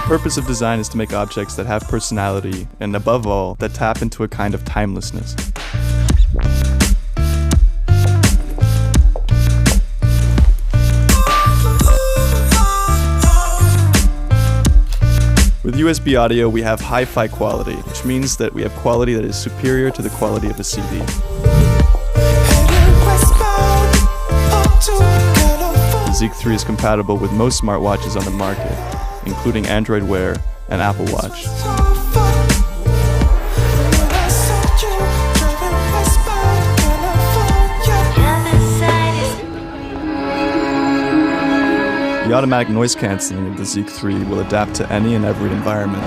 purpose of design is to make objects that have personality and, above all, that tap into a kind of timelessness. With USB audio, we have hi-fi quality, which means that we have quality that is superior to the quality of a CD. The Zik 3 is compatible with most smartwatches on the market, including Android Wear and Apple Watch. The automatic noise cancelling of the Zik 3 will adapt to any and every environment.